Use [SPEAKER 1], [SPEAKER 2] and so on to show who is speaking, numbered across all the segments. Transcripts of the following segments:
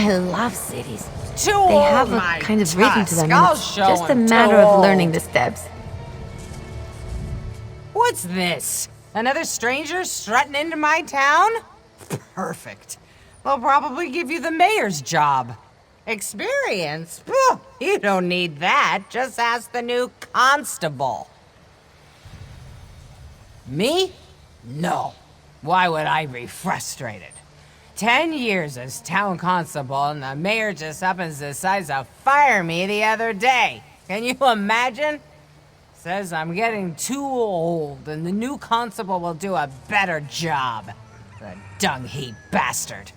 [SPEAKER 1] I love cities.
[SPEAKER 2] Too
[SPEAKER 1] They
[SPEAKER 2] old,
[SPEAKER 1] have a
[SPEAKER 2] my
[SPEAKER 1] kind of rhythm to them, and
[SPEAKER 2] I'll
[SPEAKER 1] it's
[SPEAKER 2] show
[SPEAKER 1] just a
[SPEAKER 2] him.
[SPEAKER 1] matter
[SPEAKER 2] Too
[SPEAKER 1] of
[SPEAKER 2] old.
[SPEAKER 1] learning the steps.
[SPEAKER 2] What's this? Another stranger strutting into my town? Perfect. They'll probably give you the mayor's job. Experience? Phew, you don't need that. Just ask the new constable. Me? No. Why would I be frustrated? 10 years as town constable, and the mayor just up and decides to fire me the other day. Can you imagine? Says I'm getting too old, and the new constable will do a better job. The dung-heap bastard.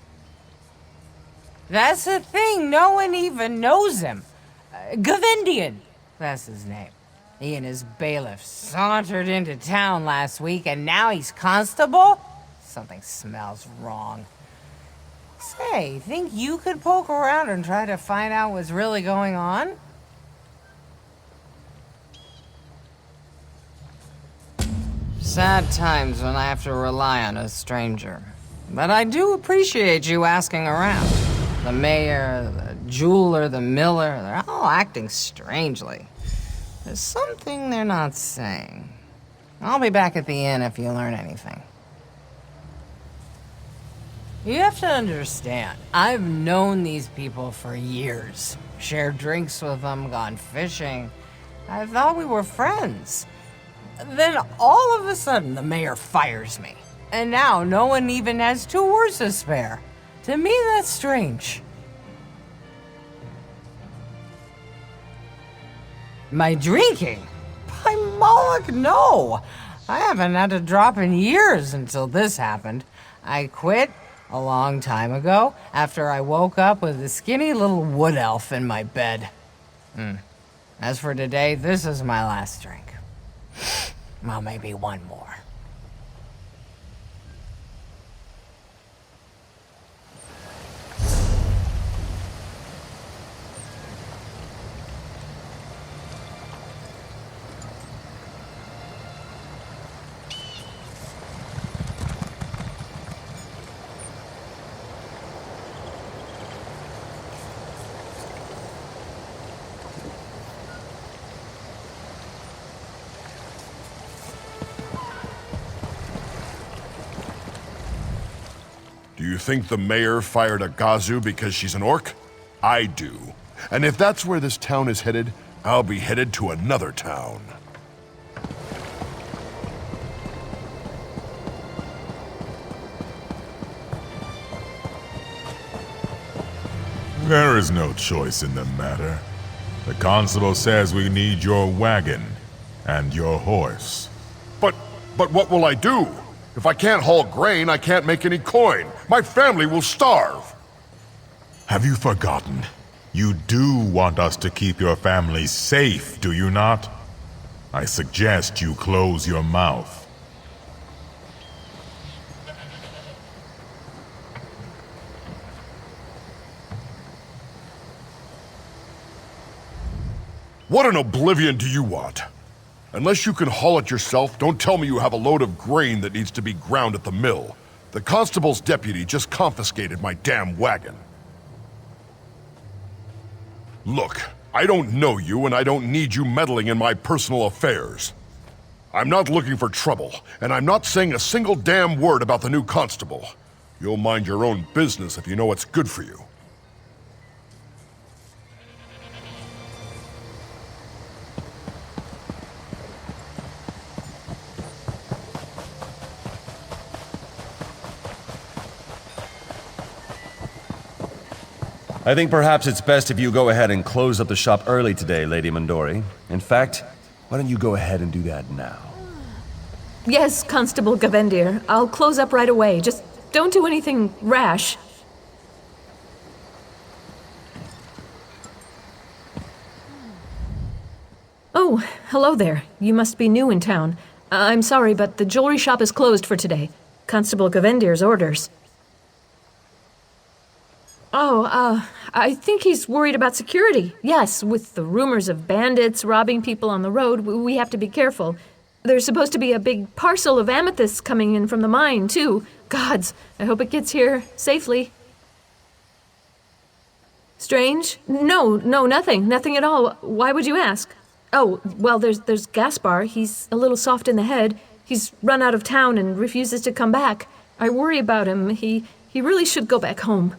[SPEAKER 2] That's the thing, no one even knows him. Gavindian, that's his name. He and his bailiff sauntered into town last week, and now he's constable? Something smells wrong. Say, think you could poke around and try to find out what's really going on? Sad times when I have to rely on a stranger. But I do appreciate you asking around. The mayor, the jeweler, the miller, they're all acting strangely. There's something they're not saying. I'll be back at the inn if you learn anything. You have to understand, I've known these people for years. Shared drinks with them, gone fishing. I thought we were friends. Then all of a sudden, the mayor fires me. And now no one even has 2 words to spare. To me, that's strange. My drinking? By Moloch, no! I haven't had a drop in years until this happened. I quit a long time ago after I woke up with a skinny little wood elf in my bed. As for today, this is my last drink. Well, maybe one more.
[SPEAKER 3] Do you think the mayor fired Agazu because she's an orc? I do. And if that's where this town is headed, I'll be headed to another town.
[SPEAKER 4] There is no choice in the matter. The constable says we need your wagon and your horse.
[SPEAKER 3] But what will I do? If I can't haul grain, I can't make any coin. My family will starve.
[SPEAKER 4] Have you forgotten? You do want us to keep your family safe, do you not? I suggest you close your mouth.
[SPEAKER 3] What in oblivion do you want? Unless you can haul it yourself, don't tell me you have a load of grain that needs to be ground at the mill. The constable's deputy just confiscated my damn wagon. Look, I don't know you and I don't need you meddling in my personal affairs. I'm not looking for trouble, and I'm not saying a single damn word about the new constable. You'll mind your own business if you know what's good for you.
[SPEAKER 5] I think perhaps it's best if you go ahead and close up the shop early today, Lady Mondori. In fact, why don't you go ahead and do that now?
[SPEAKER 6] Yes, Constable Gavendir. I'll close up right away. Just don't do anything rash. Oh, hello there. You must be new in town. I'm sorry, but the jewelry shop is closed for today. Constable Gavendir's orders. Oh, I think he's worried about security. Yes, with the rumors of bandits robbing people on the road, we have to be careful. There's supposed to be a big parcel of amethysts coming in from the mine, too. Gods, I hope it gets here safely. Strange? No, nothing. Nothing at all. Why would you ask? Oh, well, there's Gaspar. He's a little soft in the head. He's run out of town and refuses to come back. I worry about him. He really should go back home.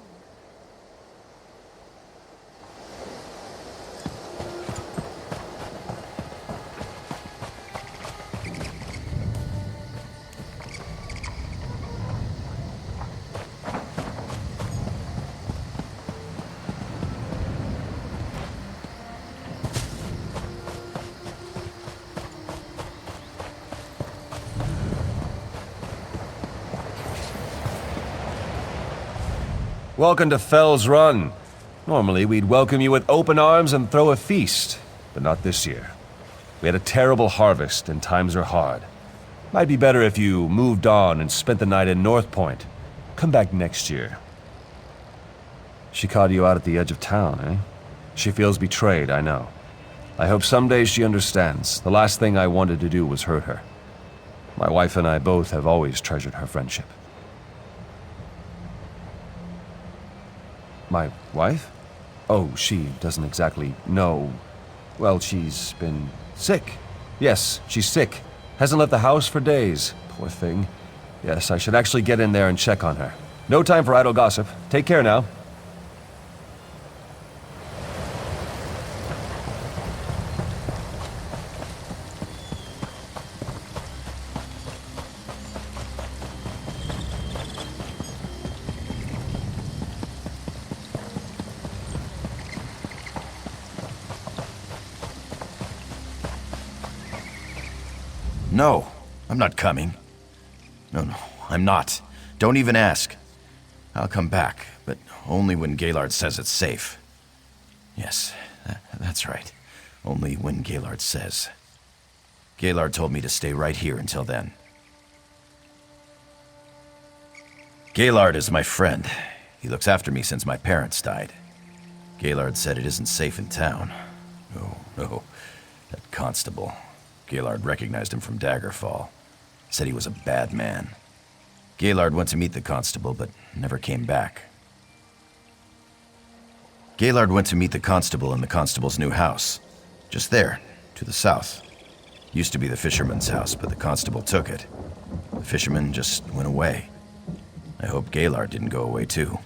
[SPEAKER 5] Welcome to Fell's Run. Normally, we'd welcome you with open arms and throw a feast, but not this year. We had a terrible harvest and times are hard. Might be better if you moved on and spent the night in North Point. Come back next year. She caught you out at the edge of town, eh? She feels betrayed, I know. I hope someday she understands. The last thing I wanted to do was hurt her. My wife and I both have always treasured her friendship. My wife? Oh, she doesn't exactly know. Well, she's been sick. Yes, she's sick. Hasn't left the house for days. Poor thing. Yes, I should actually get in there and check on her. No time for idle gossip. Take care now.
[SPEAKER 7] No, I'm not coming. No, I'm not. Don't even ask. I'll come back, but only when Gaylord says it's safe. Yes, that's right. Only when Gaylord says. Gaylord told me to stay right here until then. Gaylord is my friend. He looks after me since my parents died. Gaylord said it isn't safe in town. No, that constable. Gaylord recognized him from Daggerfall. Said he was a bad man. Gaylord went to meet the constable, but never came back. Gaylord went to meet the constable in the constable's new house. Just there, to the south. Used to be the fisherman's house, but the constable took it. The fisherman just went away. I hope Gaylord didn't go away too.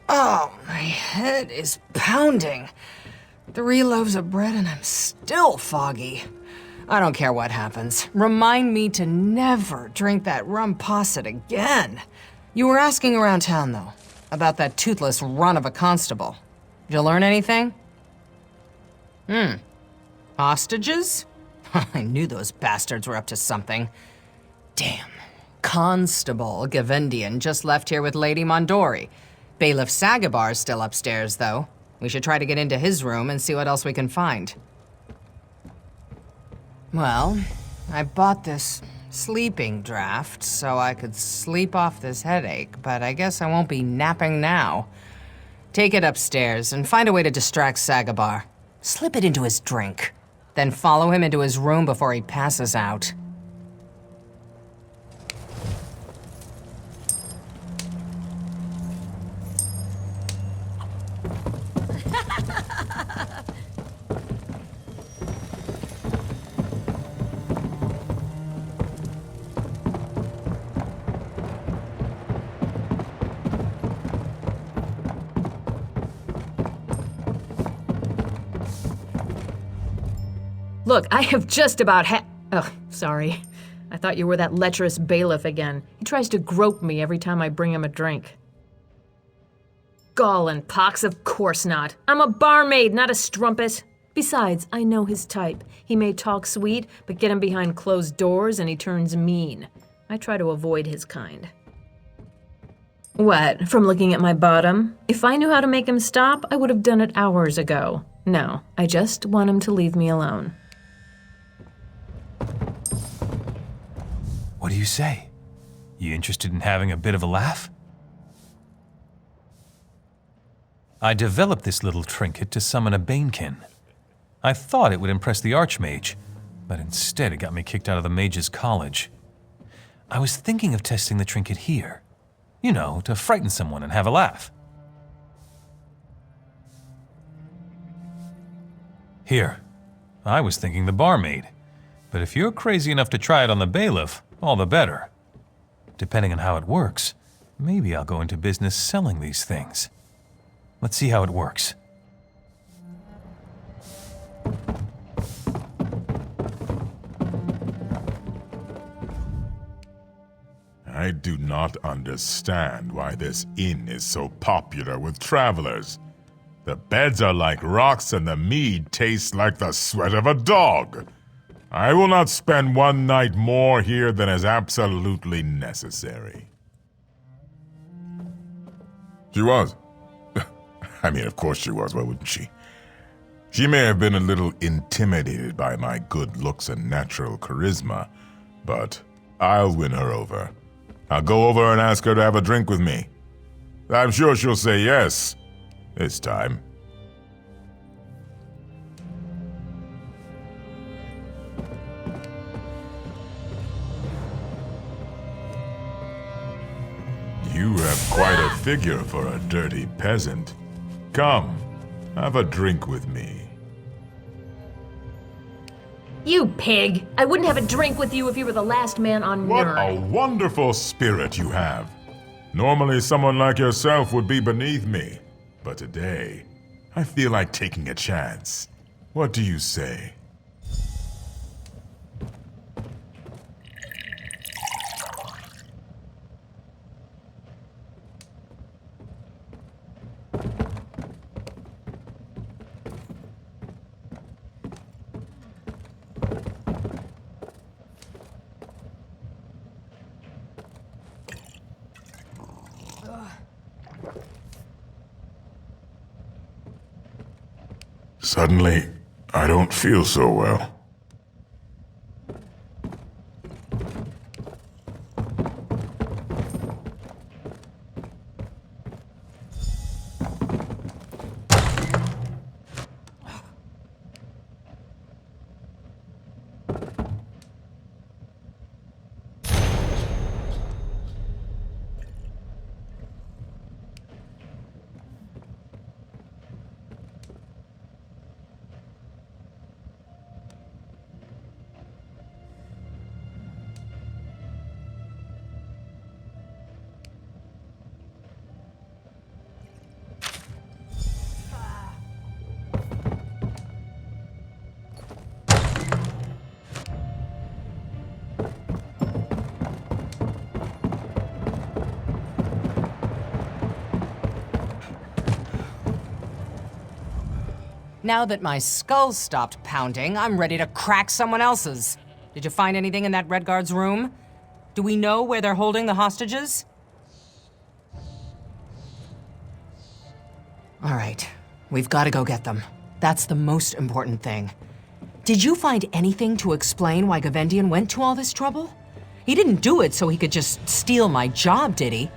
[SPEAKER 2] Oh, my head is pounding. 3 loaves of bread and I'm still foggy. I don't care what happens. Remind me to never drink that rum posset again. You were asking around town, though, about that toothless run of a constable. Did you learn anything? Hostages? I knew those bastards were up to something. Damn. Constable Agazu just left here with Lady Mondori. Bailiff Sagabar's still upstairs, though. We should try to get into his room and see what else we can find. Well, I bought this sleeping draft so I could sleep off this headache, but I guess I won't be napping now. Take it upstairs and find a way to distract Sagabar. Slip it into his drink. Then follow him into his room before he passes out.
[SPEAKER 6] Look, I have just about Oh, sorry. I thought you were that lecherous bailiff again. He tries to grope me every time I bring him a drink. Gall and pox, of course not. I'm a barmaid, not a strumpet. Besides, I know his type. He may talk sweet, but get him behind closed doors and he turns mean. I try to avoid his kind. What, from looking at my bottom? If I knew how to make him stop, I would have done it hours ago. No, I just want him to leave me alone.
[SPEAKER 8] What do you say? You interested in having a bit of a laugh? I developed this little trinket to summon a Banekin. I thought it would impress the Archmage, but instead it got me kicked out of the Mage's College. I was thinking of testing the trinket here. You know, to frighten someone and have a laugh. Here. I was thinking the barmaid. But if you're crazy enough to try it on the bailiff, all the better. Depending on how it works, maybe I'll go into business selling these things. Let's see how it works.
[SPEAKER 4] I do not understand why this inn is so popular with travelers. The beds are like rocks and the mead tastes like the sweat of a dog. I will not spend one night more here than is absolutely necessary. She was. I mean, of course she was, why wouldn't she? She may have been a little intimidated by my good looks and natural charisma, but I'll win her over. I'll go over and ask her to have a drink with me. I'm sure she'll say yes, this time. You have quite a figure for a dirty peasant. Come, have a drink with me.
[SPEAKER 6] You pig! I wouldn't have a drink with you if you were the last man on
[SPEAKER 4] What
[SPEAKER 6] Nerd.
[SPEAKER 4] a wonderful spirit you have. Normally someone like yourself would be beneath me, but today, I feel like taking a chance. What do you say? Suddenly, I don't feel so well.
[SPEAKER 2] Now that my skull's stopped pounding, I'm ready to crack someone else's. Did you find anything in that Red Guard's room? Do we know where they're holding the hostages? All right, we've got to go get them. That's the most important thing. Did you find anything to explain why Gavendian went to all this trouble? He didn't do it so he could just steal my job, did he?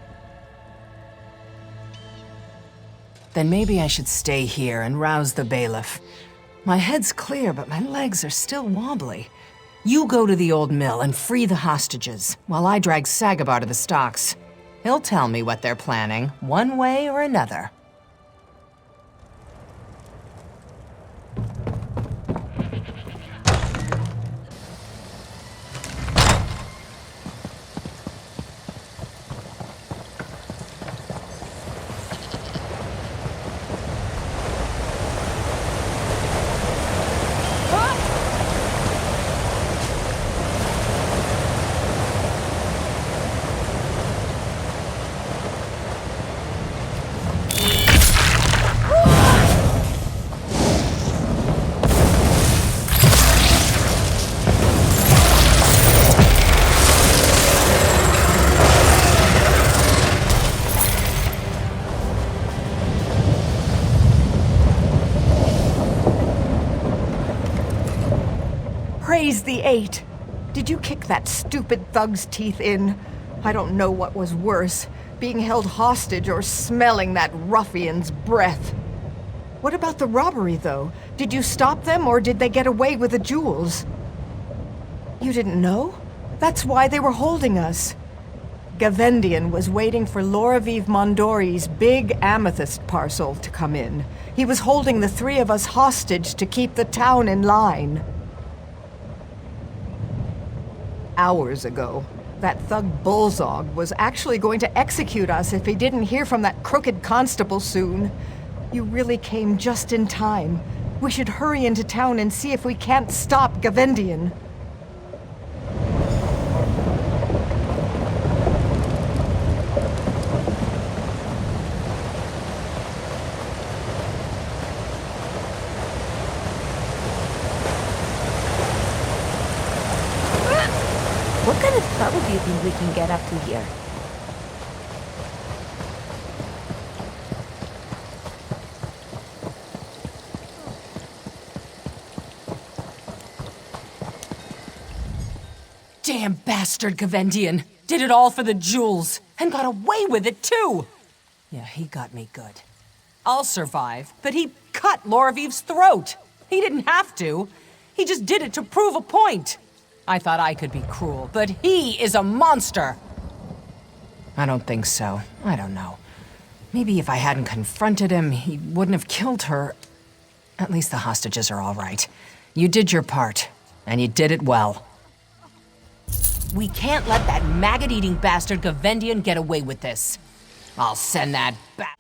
[SPEAKER 2] Then maybe I should stay here and rouse the bailiff. My head's clear, but my legs are still wobbly. You go to the old mill and free the hostages, while I drag Sagabar to the stocks. He'll tell me what they're planning, one way or another.
[SPEAKER 9] Praise the Eight! Did you kick that stupid thug's teeth in? I don't know what was worse, being held hostage or smelling that ruffian's breath. What about the robbery, though? Did you stop them, or did they get away with the jewels? You didn't know? That's why they were holding us. Gavendian was waiting for Loraviv Mondori's big amethyst parcel to come in. He was holding the three of us hostage to keep the town in line. Hours ago, that thug Bullzog was actually going to execute us if he didn't hear from that crooked constable soon. You really came just in time. We should hurry into town and see if we can't stop Gavendian.
[SPEAKER 1] What kind of trouble do you think we can get up to here?
[SPEAKER 2] Damn bastard Gavendian. Did it all for the jewels. And got away with it, too. Yeah, he got me good. I'll survive, but he cut Loraviv's throat. He didn't have to. He just did it to prove a point. I thought I could be cruel, but he is a monster. I don't think so. I don't know. Maybe if I hadn't confronted him, he wouldn't have killed her. At least the hostages are all right. You did your part, and you did it well. We can't let that maggot-eating bastard Gavendian get away with this. I'll send that back.